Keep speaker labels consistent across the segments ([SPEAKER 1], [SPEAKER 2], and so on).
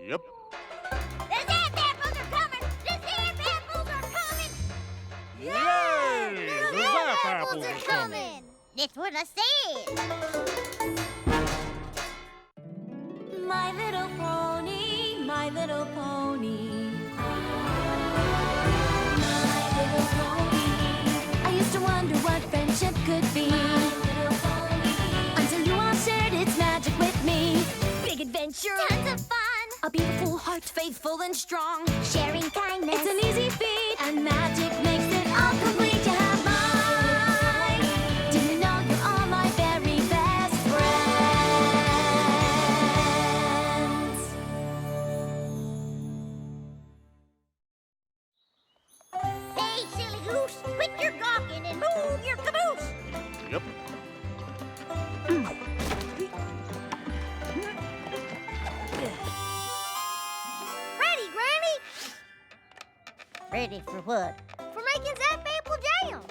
[SPEAKER 1] Yep.
[SPEAKER 2] The Zap Apples are coming! The Zap Apples are coming!
[SPEAKER 1] Yay!
[SPEAKER 2] The Zap Apples are coming! That's what I said.
[SPEAKER 3] My little pony, my little pony. My little pony. I used to wonder what friendship could be. My little pony. Until you all shared its magic with me. Big adventure.
[SPEAKER 2] Tons of fun!
[SPEAKER 3] A beautiful heart, faithful and strong.
[SPEAKER 2] Sharing kindness.
[SPEAKER 3] It's an easy feat, and magic makes it all complete to have mine. Do you know you're all my very best friends?
[SPEAKER 2] Hey, silly goose, quit your gawking and move your caboose!
[SPEAKER 1] Yep.
[SPEAKER 2] Ready, Granny? Ready for what? For making Zap Apple jam.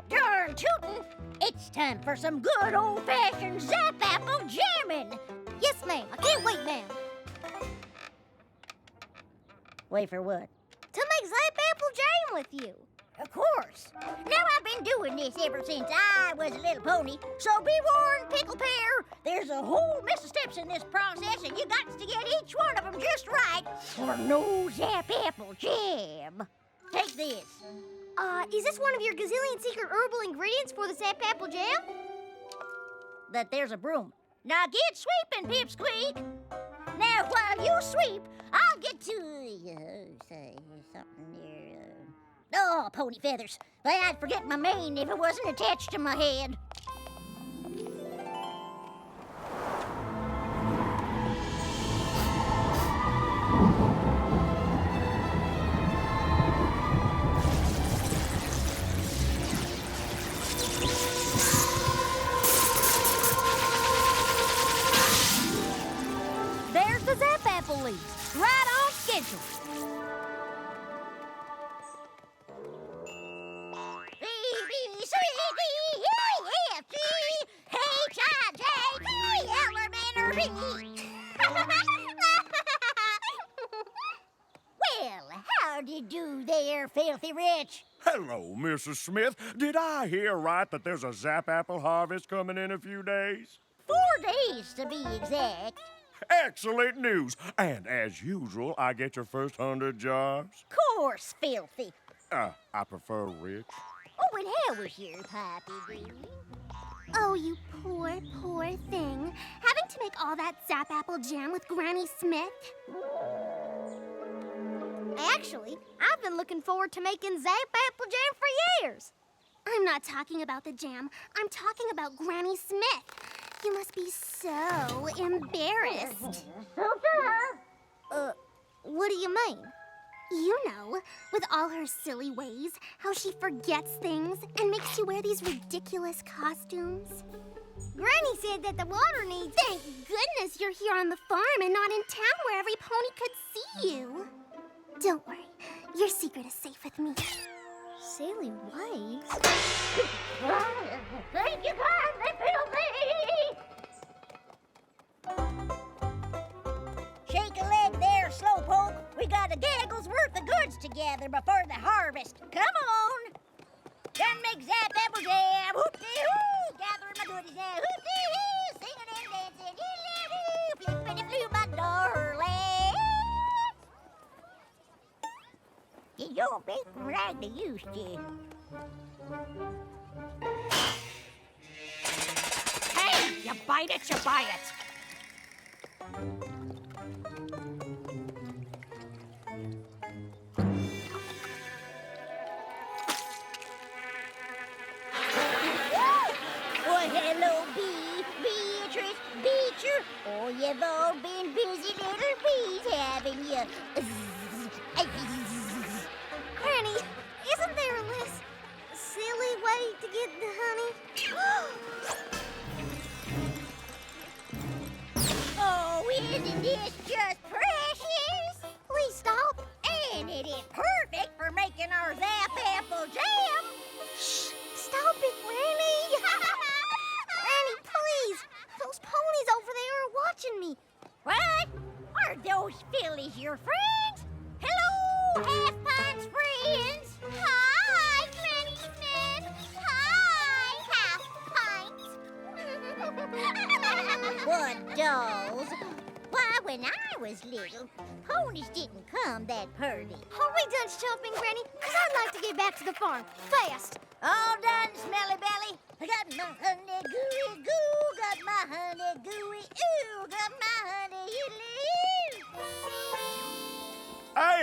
[SPEAKER 2] Darn tootin'! It's time for some good old-fashioned Zap Apple jamming. Yes, ma'am. I can't wait, ma'am. Wait for what? To make Zap Apple jam with you. Of course. Now, I've been doing this ever since I was a little pony, so be warned, Pickle Pear. There's a whole mess of steps in this process, and you got to get each one of them just right for no Zap Apple jam. Take this. Is this one of your gazillion secret herbal ingredients for the Zap Apple jam? That there's a broom. Now get sweeping, Pipsqueak. Now, while you sweep, I'll get to say something here. Oh, pony feathers. But I'd forget my mane if it wasn't attached to my head. There's the Zap Apple leaves, right on schedule. Well, how'd you do there, Filthy Rich?
[SPEAKER 1] Hello, Mrs. Smith. Did I hear right that there's a Zap Apple harvest coming in a few days?
[SPEAKER 2] 4 days, to be exact.
[SPEAKER 1] Excellent news. And as usual, I get your first 100 jars.
[SPEAKER 2] Course, Filthy.
[SPEAKER 1] I prefer rich.
[SPEAKER 2] Oh, and how was your poppy, dearie?
[SPEAKER 4] Oh, you poor, poor thing. Having to make all that Zap Apple jam with Granny Smith?
[SPEAKER 2] Actually, I've been looking forward to making Zap Apple jam for years.
[SPEAKER 4] I'm not talking about the jam. I'm talking about Granny Smith. You must be so embarrassed.
[SPEAKER 2] What do you mean?
[SPEAKER 4] You know, with all her silly ways, how she forgets things and makes you wear these ridiculous costumes.
[SPEAKER 2] Granny said that the water needs...
[SPEAKER 4] Thank goodness you're here on the farm and not in town where every pony could see you. Don't worry, your secret is safe with me.
[SPEAKER 2] Silly ways? Thank you kindly, Filthy! Shake a leg there, Slowpoke. We got a gaggle's worth of goods to gather before the harvest. Come on! Done make Zap Apple jam. Hoop-dee-hoo! Gathering my goodies now. Hoop-dee-hoo! Singing and dancing. Hee-lee-hoo! Flippity-floo, my darling. You don't make them like they used to.
[SPEAKER 3] Hey, you bite it, you buy it.
[SPEAKER 2] Well, hello, Beatrice, Beecher. Oh, you've all been busy little bees, haven't you? Granny, isn't there a less silly way to get the honey? Oh, isn't this just precious? Please stop. And it is perfect for making our Zap Apple jam. Shh, stop it, Granny. Granny, please. Those ponies over there are watching me. What? Are those fillies your friends. Hello, Half Pint's friends.
[SPEAKER 4] Hi, Granny Smith. Hi, Half Pint.
[SPEAKER 2] What dolls? Why, when I was little, ponies didn't come that purty.
[SPEAKER 4] Are we done shopping, Granny? 'Cause I'd like to get back to the farm. Fast.
[SPEAKER 2] All done, Smelly Belly. I got my honey gooey goo, got my honey gooey ooh, got my honey ooh.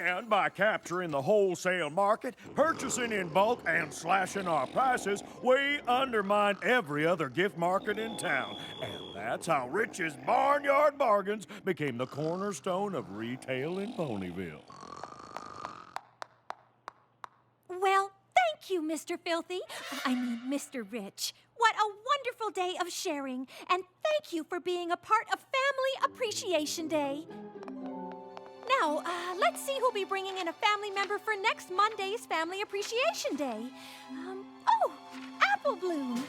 [SPEAKER 1] And by capturing the wholesale market, purchasing in bulk, and slashing our prices, we undermine every other gift market in town. And that's how Rich's Barnyard Bargains became the cornerstone of retail in Ponyville.
[SPEAKER 5] Well, thank you, Mr. Filthy. Mr. Rich. What a wonderful day of sharing. And thank you for being a part of Family Appreciation Day. Now, let's see who'll be bringing in a family member for next Monday's Family Appreciation Day. Apple Bloom.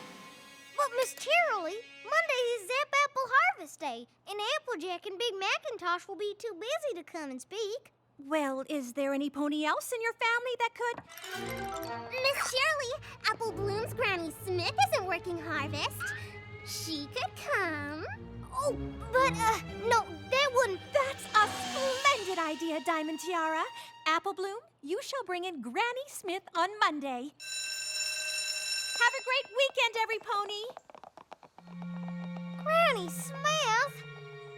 [SPEAKER 4] But, Miss Cheerilee, Monday is Zap Apple Harvest Day, and Applejack and Big Macintosh will be too busy to come and speak.
[SPEAKER 5] Well, is there any pony else in your family that could?
[SPEAKER 4] Miss Shirley, Apple Bloom's Granny Smith isn't working harvest. She could come. Oh, but, no, that wouldn't...
[SPEAKER 5] That's a splendid idea, Diamond Tiara. Apple Bloom, you shall bring in Granny Smith on Monday. Have a great weekend, every pony.
[SPEAKER 4] Granny Smith?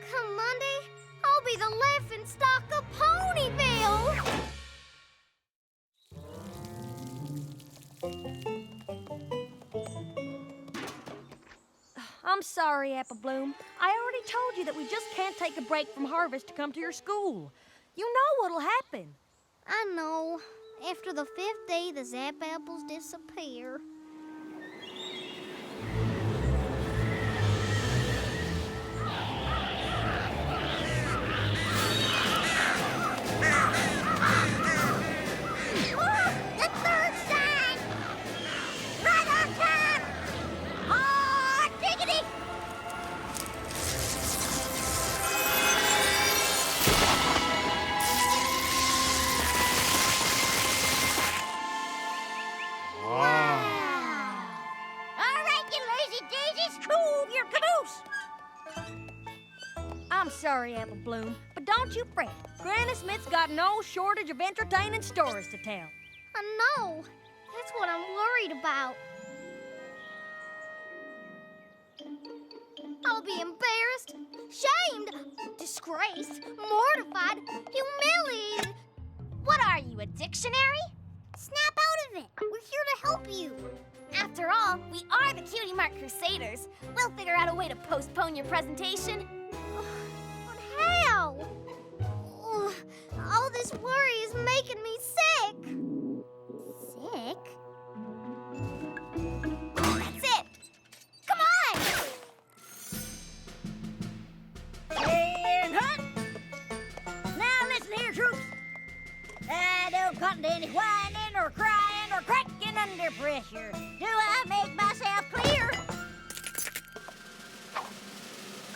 [SPEAKER 4] Come Monday, I'll be the laughing stock of Ponyville.
[SPEAKER 6] I'm sorry, Apple Bloom. I already told you that we just can't take a break from harvest to come to your school. You know what'll happen.
[SPEAKER 4] I know. After the 5th day, the Zap Apples disappear.
[SPEAKER 2] The third sign! Right on time! Aw, diggity! All right, you lazy daisies, move your caboose!
[SPEAKER 6] I'm sorry, Apple Bloom, but don't you fret. Granny Smith's got no shortage of entertaining stories to tell.
[SPEAKER 4] I know. That's what I'm worried about. I'll be embarrassed, shamed, disgraced, mortified, humiliated. What are you, a dictionary? Snap out of it. We're here to help you. After all, we are the Cutie Mark Crusaders. We'll figure out a way to postpone your presentation. But how? Ugh, all this worry is making me sick. Sick? That's it. Come on!
[SPEAKER 2] And hunt! Now listen here, troops. I don't cotton to any whining or crying or cracking under pressure. Do I make myself clear?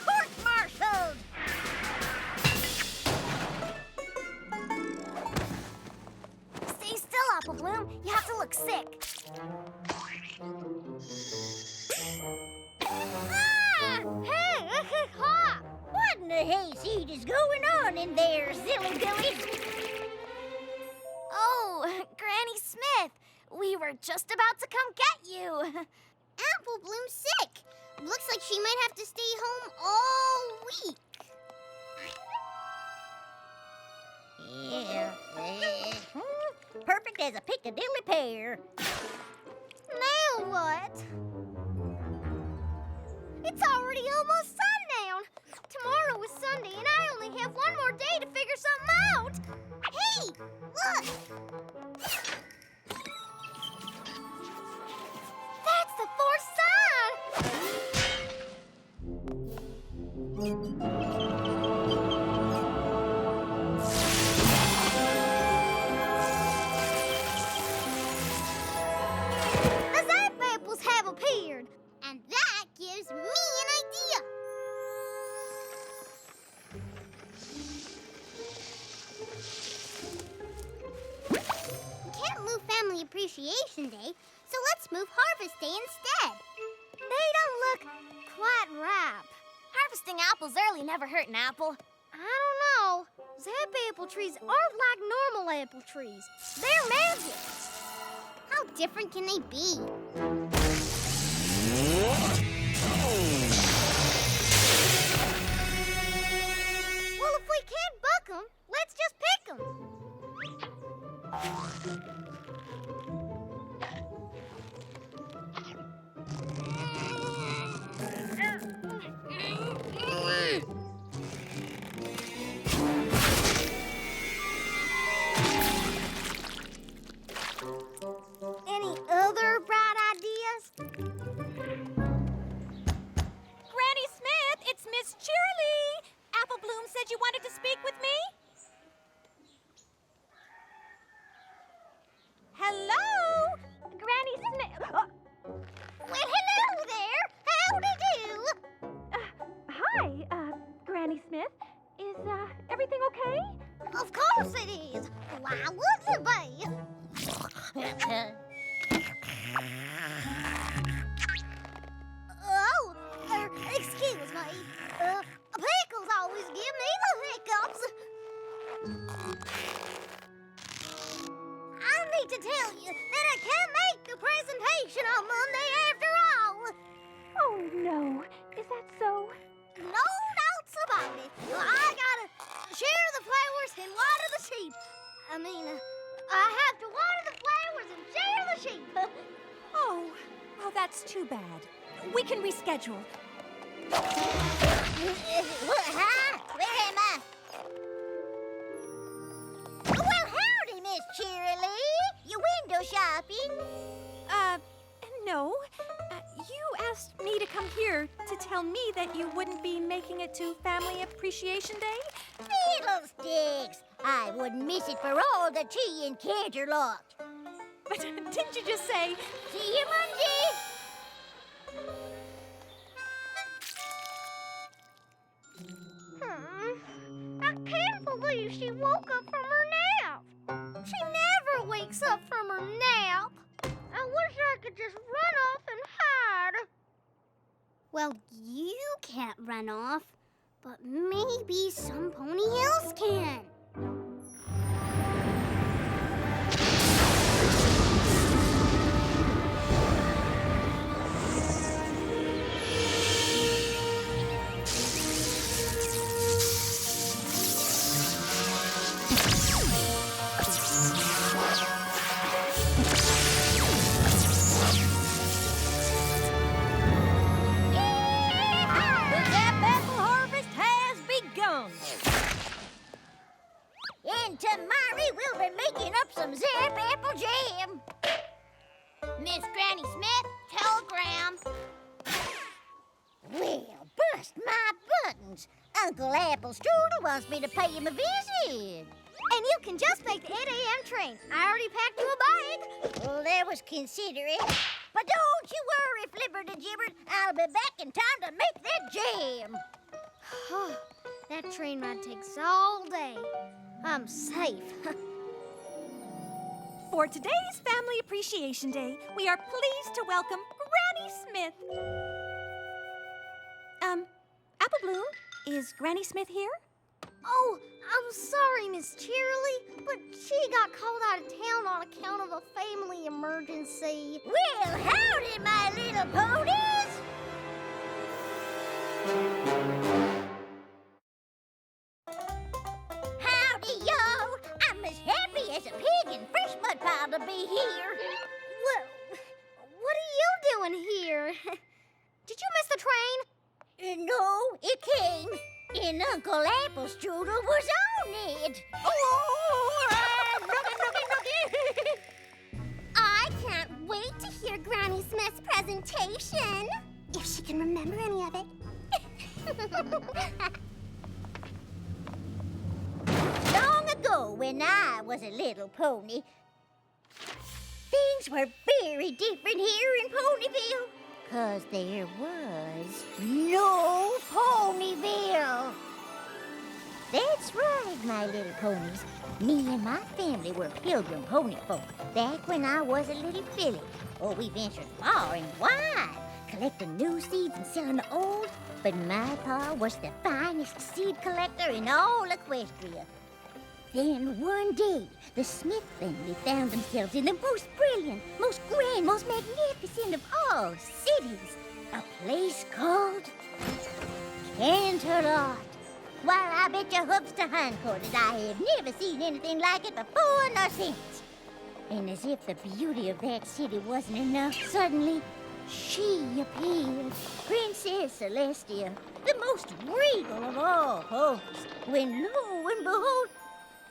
[SPEAKER 2] Court-martialed!
[SPEAKER 4] Stay still, Apple Bloom. You have to look sick. Ah! Hey! Ha!
[SPEAKER 2] What in the hayseed is going on in there, silly billies?
[SPEAKER 4] Oh, Granny Smith, we were just about to come get you. Apple Bloom's sick. Looks like she might have to stay home all week.
[SPEAKER 2] Yeah. Perfect as a Piccadilly pear.
[SPEAKER 4] Now what? It's already almost sundown. Tomorrow is Sunday, and I only have one more day to figure something out. Hey, look! That's the fourth sign. The Zap Apples have appeared, and that gives me an idea. Appreciation Day, so let's move Harvest Day instead. They don't look quite ripe.
[SPEAKER 3] Harvesting apples early never hurt an apple.
[SPEAKER 4] I don't know. Zap apple trees aren't like normal apple trees. They're magic. How different can they be? Well, if we can't buck them, let's just pick them. Any other bright ideas?
[SPEAKER 5] Granny Smith, it's Miss Cheerilee. Apple Bloom said you wanted to speak with me. Hello?
[SPEAKER 6] Granny Smith.
[SPEAKER 4] Well, hello there. Howdy do.
[SPEAKER 6] Hi, Granny Smith. Is, everything okay?
[SPEAKER 4] Of course it is. Why wouldn't it be? Oh, excuse me. Pickles always give me the hiccups. I need to tell you that I can't make the presentation on Monday after all.
[SPEAKER 6] Oh, no. Is that so?
[SPEAKER 4] No doubts about it. I gotta share the flowers and water the sheep. I mean, I have to water the flowers and share the sheep.
[SPEAKER 5] Oh, well, that's too bad. We can reschedule.
[SPEAKER 2] Hi, where am I? Well, howdy, Miss Cheerilee. You window shopping?
[SPEAKER 5] No. You asked me to come here to tell me that you wouldn't be making it to Family Appreciation Day?
[SPEAKER 2] Fiddlesticks! I wouldn't miss it for all the tea in Canterlot.
[SPEAKER 5] But didn't you just say,
[SPEAKER 2] See you Monday!
[SPEAKER 4] I can't believe she woke up from her nap. She never wakes up from her nap. I wish I could just run off and hide. Well, you can't run off, but maybe some pony else can.
[SPEAKER 6] The Zap Apple harvest has begun.
[SPEAKER 2] And tomorrow we'll be making up some Zap Apple jam.
[SPEAKER 4] Miss Granny Smith, telegram.
[SPEAKER 2] Well, bust my buttons. Uncle Apple Strudel wants me to pay him a visit.
[SPEAKER 4] And you can just make the 8 a.m. train. I already packed you a bag.
[SPEAKER 2] Well, that was considerate. But don't you worry, Flipper the Gibber. I'll be back in time to make that jam.
[SPEAKER 4] That train ride takes all day. I'm safe.
[SPEAKER 5] for today's Family Appreciation Day, we are pleased to welcome Granny Smith. Apple Bloom, is Granny Smith here?
[SPEAKER 4] Oh, I'm sorry, Miss Cheerilee, but she got called out of town on account of a family emergency.
[SPEAKER 2] Well, howdy, my little ponies! Howdy, y'all! I'm as happy as a pig in fresh mud pile to be here.
[SPEAKER 4] What are you doing here? Did you miss the train?
[SPEAKER 2] No, it came, and Uncle Apple Strudel was on it.
[SPEAKER 4] I can't wait to hear Granny Smith's presentation, if she can remember any of it.
[SPEAKER 2] Long ago, when I was a little pony, things were very different here in Ponyville. 'Cause there was no Ponyville. That's right, my little ponies. Me and my family were pilgrim pony folk back when I was a little filly. Oh, we ventured far and wide, collecting new seeds and selling the old. But my pa was the finest seed collector in all Equestria. Then one day, the Smith family found themselves in the most brilliant, most grand, most magnificent of all cities. A place called Canterlot. Why, I bet your hooks to hindquarters I have never seen anything like it before nor since. And as if the beauty of that city wasn't enough, suddenly she appeared, Princess Celestia, the most regal of all hosts, when lo and behold,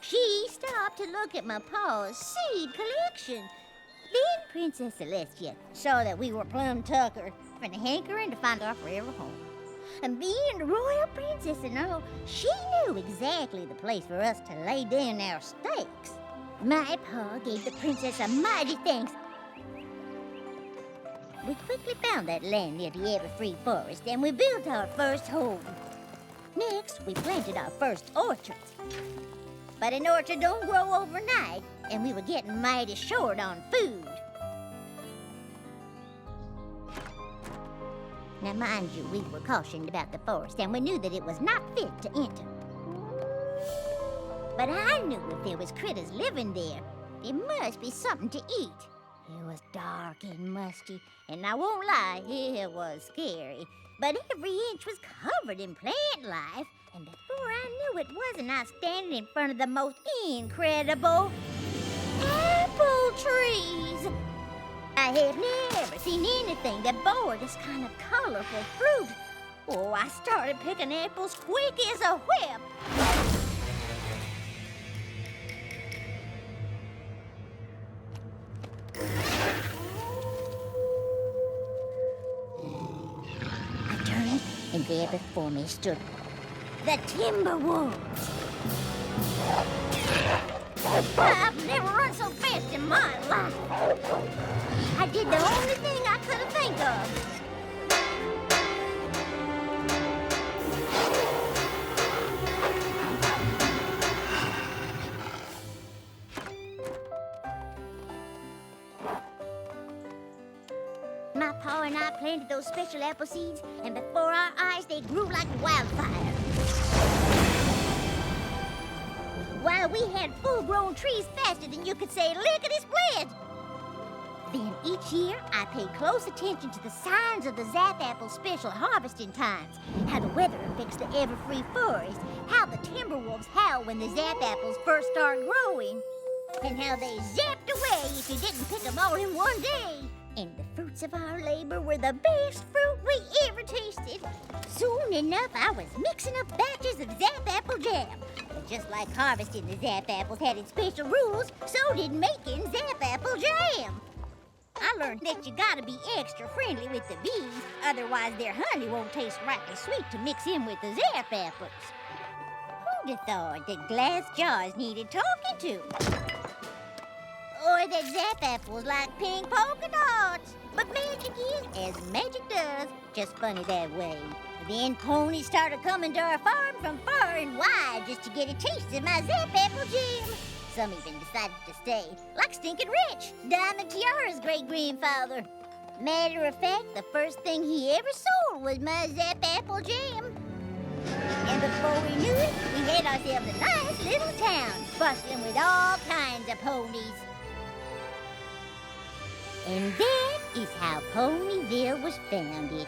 [SPEAKER 2] she stopped to look at my pa's seed collection. Then Princess Celestia saw that we were plumb tuckered and hankering to find our forever home. And being the royal princess and all, she knew exactly the place for us to lay down our stakes. My pa gave the princess a mighty thanks. We quickly found that land near the Everfree Forest, and we built our first home. Next, we planted our first orchards. But an orchard don't grow overnight, and we were getting mighty short on food. Now, mind you, we were cautioned about the forest, and we knew that it was not fit to enter. But I knew if there was critters living there, there must be something to eat. It was dark and musty, and I won't lie, it was scary. But every inch was covered in plant life, and before I knew it, wasn't I standing in front of the most incredible apple trees? I have never seen anything that bore this kind of colorful fruit. Oh, I started picking apples quick as a whip. I turned, and there before me stood the Timberwolves. I've never run so fast in my life. I did the only thing I could think of. My pa and I planted those special apple seeds, and before our eyes, they grew like wildfire. While we had full-grown trees faster than you could say lickety-split. Then each year, I paid close attention to the signs of the Zap Apple special harvesting times, how the weather affects the Everfree Forest, how the Timberwolves howl when the Zap Apples first start growing, and how they zapped away if you didn't pick them all in one day. And the fruits of our labor were the best fruit we ever tasted. Soon enough, I was mixing up batches of Zap Apple jam. But just like harvesting the Zap Apples had its special rules, so did making Zap Apple jam. I learned that you gotta be extra friendly with the bees, otherwise their honey won't taste rightly sweet to mix in with the Zap Apples. Who'd have thought that glass jars needed talking to? Or that Zap Apples like pink polka dots. But magic is as magic does, just funny that way. Then ponies started coming to our farm from far and wide just to get a taste of my Zap Apple jam. Some even decided to stay, like Stinkin' Rich, Diamond Tiara's great-grandfather. Matter of fact, the first thing he ever sold was my Zap Apple jam. And before we knew it, we had ourselves a nice little town, bustling with all kinds of ponies. And that is how Ponyville was founded.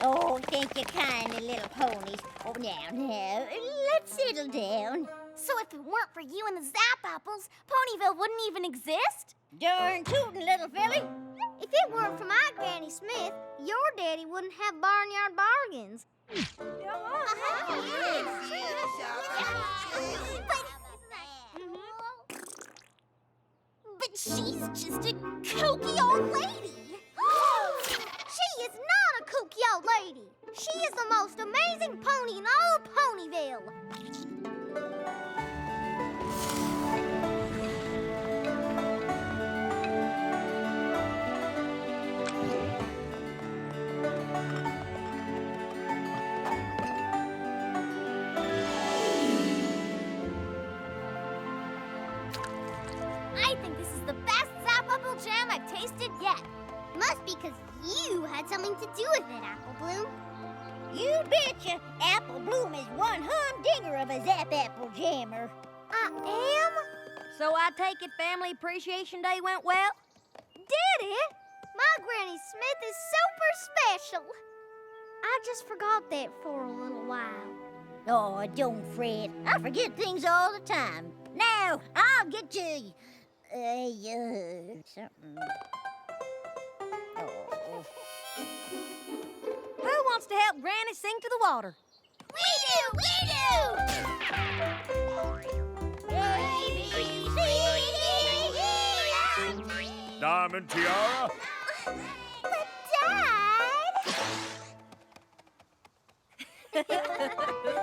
[SPEAKER 2] Oh, thank you kindly, little ponies. Oh, now, let's settle down.
[SPEAKER 4] So if it weren't for you and the Zap Apples, Ponyville wouldn't even exist?
[SPEAKER 2] Darn tootin', little filly.
[SPEAKER 4] If it weren't for my Granny Smith, your daddy wouldn't have barnyard bargains. But she's just a kooky old lady. She is not a kooky old lady. She is the most amazing pony in all Ponyville. nothing to do with it, Apple Bloom.
[SPEAKER 2] You betcha, Apple Bloom is one humdinger of a Zap Apple Jammer.
[SPEAKER 4] I am?
[SPEAKER 6] So I take it Family Appreciation Day went well?
[SPEAKER 4] Did it? My Granny Smith is super special. I just forgot that for a little while.
[SPEAKER 2] Oh, don't fret. I forget things all the time. Now, I'll get to something. Oh.
[SPEAKER 6] Who wants to help Granny sing to the water?
[SPEAKER 4] We do!
[SPEAKER 1] Diamond Tiara?
[SPEAKER 4] But, Dad...